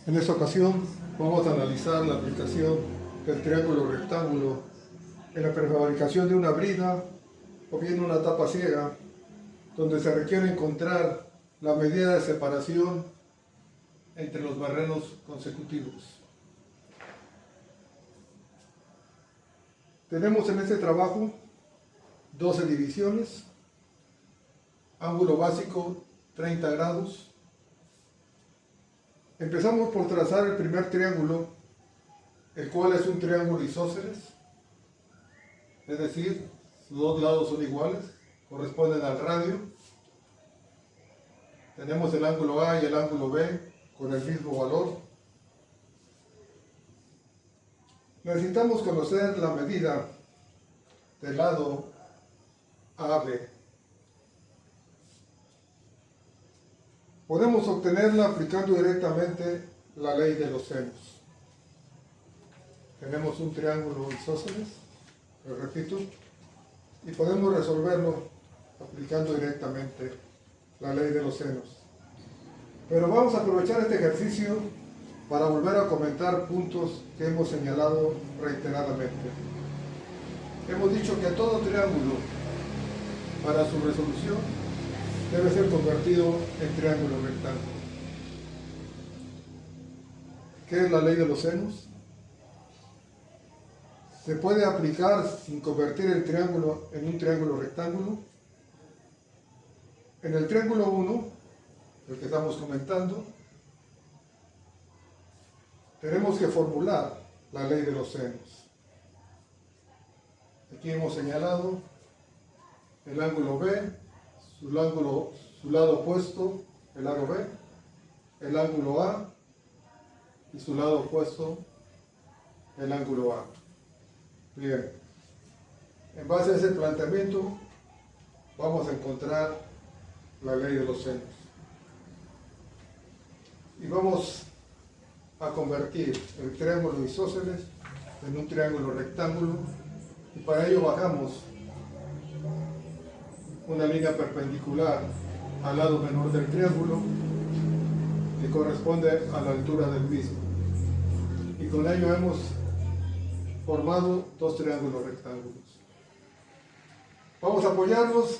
En esta ocasión vamos a analizar la aplicación del triángulo rectángulo en la prefabricación de una brida o bien una tapa ciega, donde se requiere encontrar la medida de separación entre los barrenos consecutivos. Tenemos en este trabajo 12 divisiones, ángulo básico 30 grados. Empezamos por trazar el primer triángulo, el cual es un triángulo isósceles, es decir, sus dos lados son iguales, corresponden al radio. Tenemos el ángulo A y el ángulo B con el mismo valor. Necesitamos conocer la medida del lado AB. Podemos obtenerla aplicando directamente la ley de los senos. Tenemos un triángulo isósceles, lo repito, y podemos resolverlo aplicando directamente la ley de los senos. Pero vamos a aprovechar este ejercicio para volver a comentar puntos que hemos señalado reiteradamente. Hemos dicho que todo triángulo, para su resolución, debe ser convertido en triángulo rectángulo. ¿Qué es la ley de los senos? ¿Se puede aplicar sin convertir el triángulo en un triángulo rectángulo? En el triángulo 1, el que estamos comentando, tenemos que formular la ley de los senos. Aquí hemos señalado el ángulo B, su lado opuesto, el lado B, el ángulo A y su lado opuesto, el ángulo A. Bien, en base a ese planteamiento vamos a encontrar la ley de los senos. Y vamos a convertir el triángulo isósceles en un triángulo rectángulo, y para ello bajamos una línea perpendicular al lado menor del triángulo que corresponde a la altura del mismo, y con ello hemos formado dos triángulos rectángulos. Vamos a apoyarnos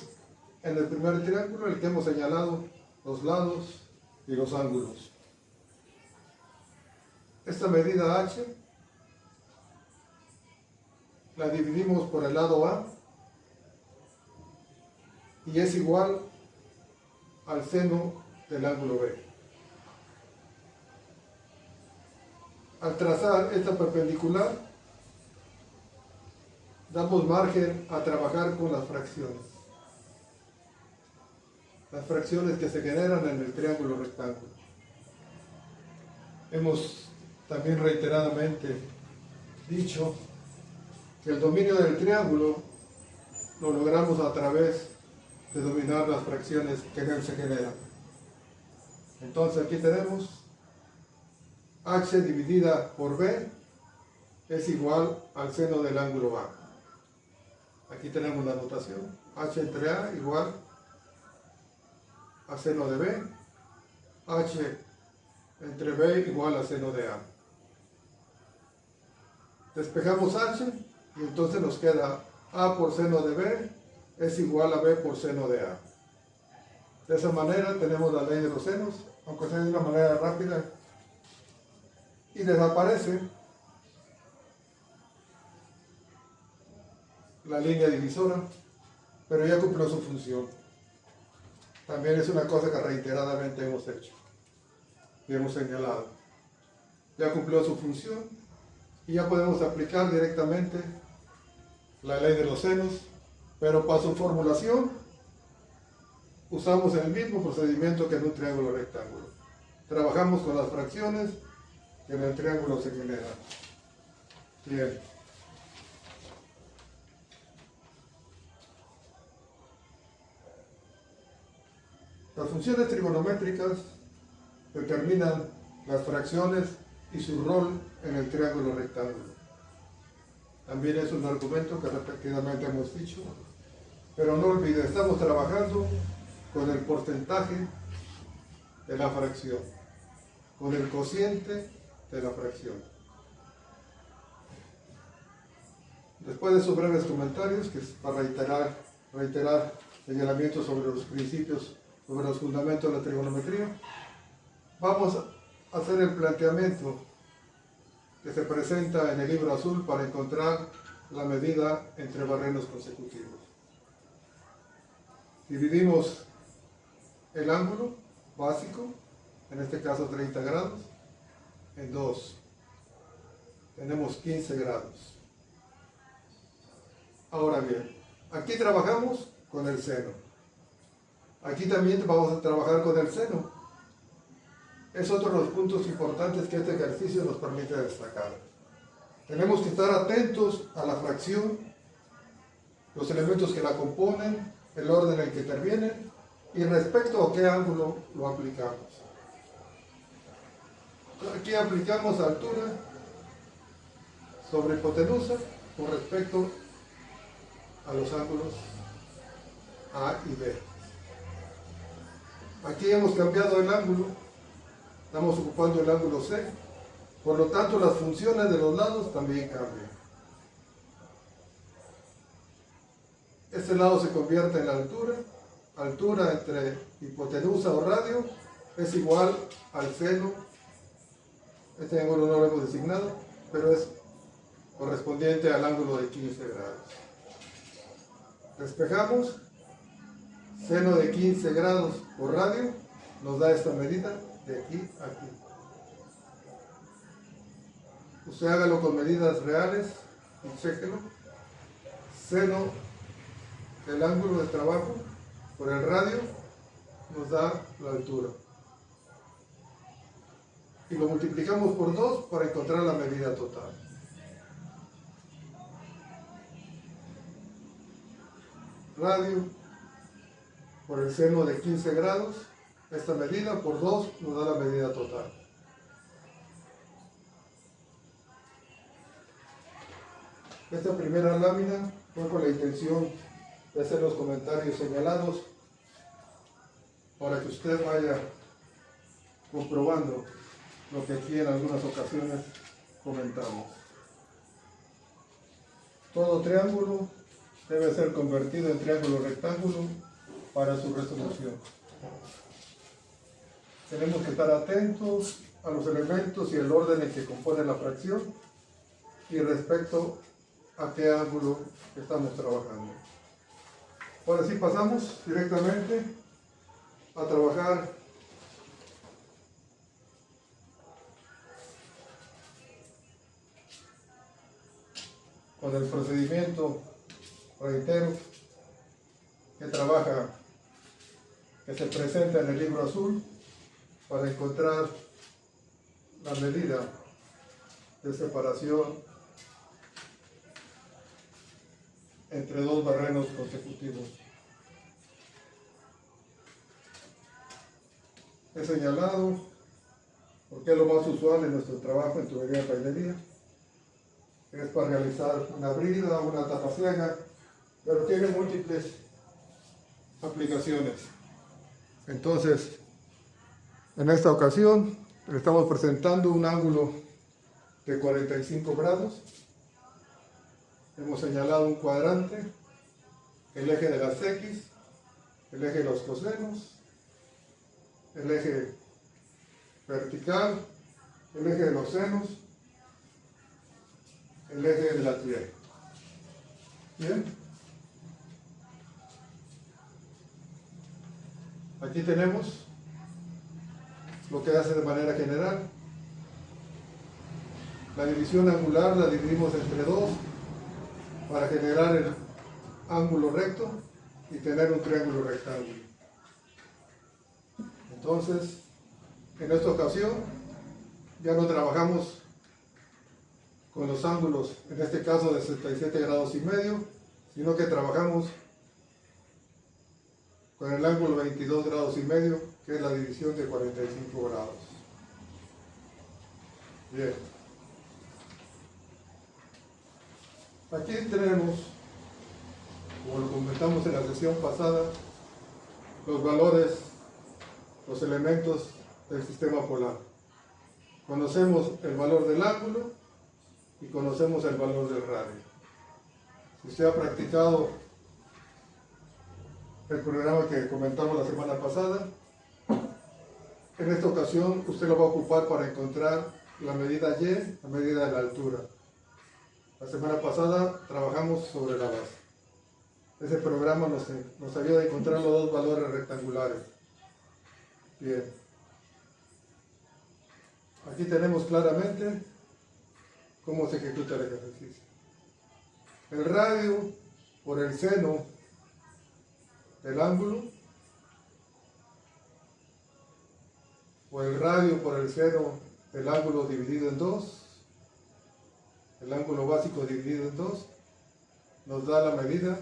en el primer triángulo, el que hemos señalado los lados y los ángulos. Esta medida H la dividimos por el lado A y es igual al seno del ángulo B. Al trazar esta perpendicular, damos margen a trabajar con las fracciones. Las fracciones que se generan en el triángulo rectángulo. Hemos también reiteradamente dicho que el dominio del triángulo lo logramos a través de dominar las fracciones que en él se generan. Entonces aquí tenemos H dividida por B es igual al seno del ángulo A. Aquí tenemos la notación, H entre A igual a seno de B, H entre B igual a seno de A. Despejamos H y entonces nos queda A por seno de B es igual a B por seno de A. De esa manera tenemos la ley de los senos, aunque sea de una manera rápida, y desaparece la línea divisora, pero ya cumplió su función. También es una cosa que reiteradamente hemos hecho y hemos señalado. Ya cumplió su función y ya podemos aplicar directamente la ley de los senos, pero para su formulación usamos el mismo procedimiento que en un triángulo rectángulo. Trabajamos con las fracciones que en el triángulo se generan. Bien. Las funciones trigonométricas determinan las fracciones y su rol en el triángulo rectángulo. También es un argumento que repetidamente hemos dicho, pero no olvide, estamos trabajando con el porcentaje de la fracción. con el cociente de la fracción. Después de esos breves comentarios, que es para reiterar señalamientos sobre los principios, sobre los fundamentos de la trigonometría, vamos a hacer el planteamiento que se presenta en el libro azul para encontrar la medida entre barrenos consecutivos. Dividimos el ángulo básico, en este caso 30 grados, en dos. Tenemos 15 grados. Ahora bien, aquí trabajamos con el seno. Aquí también vamos a trabajar con el seno. Es otro de los puntos importantes que este ejercicio nos permite destacar. Tenemos que estar atentos a la fracción, los elementos que la componen, el orden en el que intervienen y respecto a qué ángulo lo aplicamos. Aquí aplicamos altura sobre hipotenusa con respecto a los ángulos A y B. Aquí hemos cambiado el ángulo, estamos ocupando el ángulo C, por lo tanto las funciones de los lados también cambian. Este lado se convierte en la altura entre hipotenusa o radio es igual al seno, este ángulo no lo hemos designado, pero es correspondiente al ángulo de 15 grados. Despejamos, seno de 15 grados por radio nos da esta medida de aquí a aquí. Usted hágalo con medidas reales y chéquelo. Seno del ángulo de trabajo por el radio nos da la altura. Y lo multiplicamos por 2 para encontrar la medida total. Radio por el seno de 15 grados, esta medida por 2 nos da la medida total. Esta primera lámina fue con la intención de hacer los comentarios señalados para que usted vaya comprobando lo que aquí en algunas ocasiones comentamos. Todo triángulo debe ser convertido en triángulo rectángulo para su resolución. Tenemos que estar atentos a los elementos y el orden en que compone la fracción y respecto a qué ángulo estamos trabajando. Ahora sí pasamos directamente a trabajar con el procedimiento, reitero, que se presenta en el libro azul para encontrar la medida de separación entre dos barrenos consecutivos. He señalado, porque es lo más usual en nuestro trabajo en tubería de pailería, es para realizar una brida, una tapa ciega, pero tiene múltiples aplicaciones. Entonces, en esta ocasión, le estamos presentando un ángulo de 45 grados. Hemos señalado un cuadrante, el eje de las X, el eje de los cosenos, el eje vertical, el eje de los senos, el eje de la Y. Bien. Aquí tenemos lo que hace de manera general. La división angular la dividimos entre 2 para generar el ángulo recto y tener un triángulo rectángulo. Entonces, en esta ocasión ya no trabajamos con los ángulos, en este caso de 67 grados y medio, sino que trabajamos con el ángulo 22 grados y medio, que es la división de 45 grados. Bien. Aquí tenemos, como lo comentamos en la sesión pasada, los valores, los elementos del sistema polar. conocemos el valor del ángulo y conocemos el valor del radio. Si usted ha practicado el programa que comentamos la semana pasada, en esta ocasión usted lo va a ocupar para encontrar la medida Y, la medida de la altura. La semana pasada trabajamos sobre la base. Ese programa nos ayuda a encontrar los dos valores rectangulares. Bien. Aquí tenemos claramente cómo se ejecuta el ejercicio. El radio por el seno del ángulo, o el radio por el seno del ángulo dividido en 2, el ángulo básico dividido en 2, nos da la medida,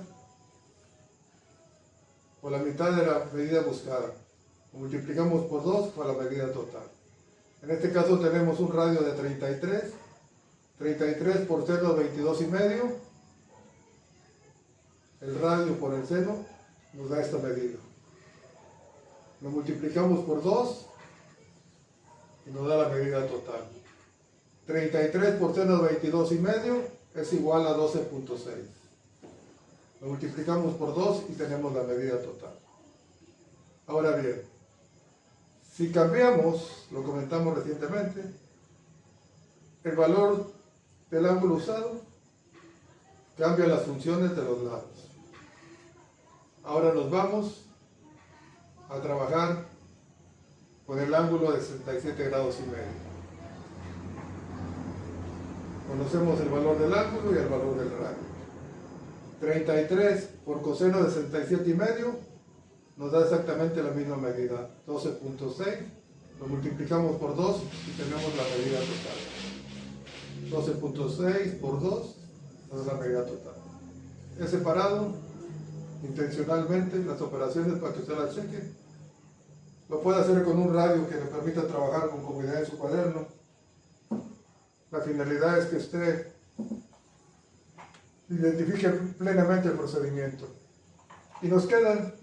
o la mitad de la medida buscada. Lo multiplicamos por 2 para la medida total. En este caso tenemos un radio de 33, 33 por seno de 22,5, el radio por el seno nos da esta medida. Lo multiplicamos por 2 y nos da la medida total. 33 por seno de 22,5 es igual a 12,6. Lo multiplicamos por 2 y tenemos la medida total. Ahora bien, si cambiamos, lo comentamos recientemente, el valor del ángulo usado cambia las funciones de los lados. Ahora nos vamos a trabajar con el ángulo de 67 grados y medio. Conocemos el valor del ángulo y el valor del radio. 33 por coseno de 67,5 nos da exactamente la misma medida, 12,6. Lo multiplicamos por 2 y tenemos la medida total. 12,6 por 2 nos da la medida total. He separado intencionalmente las operaciones para que usted las cheque. Lo puede hacer con un radio que le permita trabajar con comodidad en su cuaderno. La finalidad es que usted identifique plenamente el procedimiento. Y nos queda,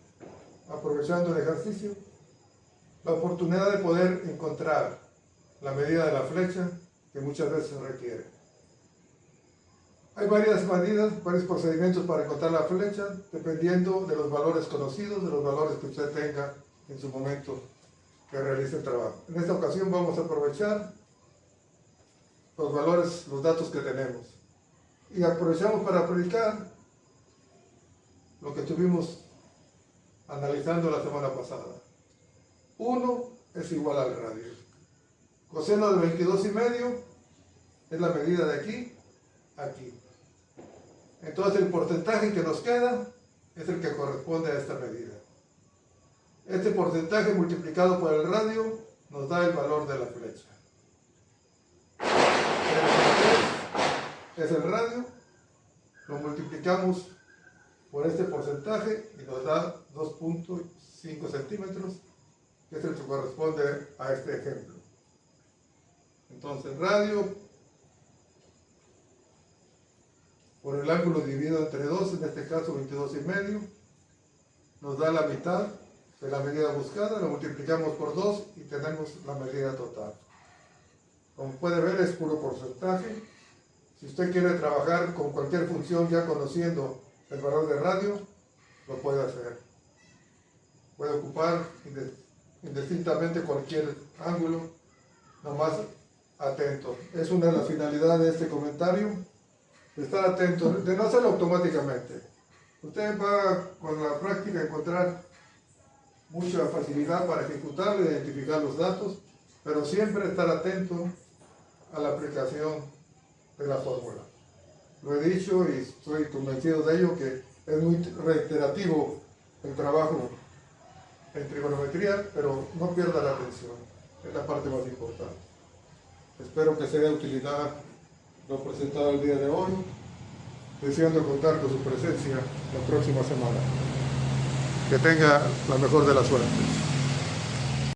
aprovechando el ejercicio, la oportunidad de poder encontrar la medida de la flecha que muchas veces se requiere. Hay varias medidas, varios procedimientos para encontrar la flecha, dependiendo de los valores conocidos, de los valores que usted tenga en su momento que realice el trabajo. En esta ocasión vamos a aprovechar los valores, los datos que tenemos. Y aprovechamos para aplicar lo que estuvimos analizando la semana pasada. 1 es igual al radio. Coseno de 22,5 es la medida de aquí a aquí. Entonces el porcentaje que nos queda es el que corresponde a esta medida. Este porcentaje multiplicado por el radio nos da el valor de la flecha. Es el radio, lo multiplicamos por este porcentaje y nos da 2,5 centímetros, que es el que corresponde a este ejemplo. Entonces, radio por el ángulo dividido entre 2, en este caso 22,5, nos da la mitad de la medida buscada, lo multiplicamos por 2 y tenemos la medida total. Como puede ver, es puro porcentaje. Si usted quiere trabajar con cualquier función ya conociendo el valor de radio, lo puede hacer. Puede ocupar indistintamente cualquier ángulo, nomás atento. Es una de las finalidades de este comentario, de estar atento, de no hacerlo automáticamente. Usted va con la práctica a encontrar mucha facilidad para ejecutarlo, identificar los datos, pero siempre estar atento a la aplicación de la fórmula. Lo he dicho y estoy convencido de ello, que es muy reiterativo el trabajo en trigonometría, pero no pierda la atención, es la parte más importante. Espero que sea de utilidad lo presentado el día de hoy, deseando contar con su presencia la próxima semana. Que tenga la mejor de las suertes.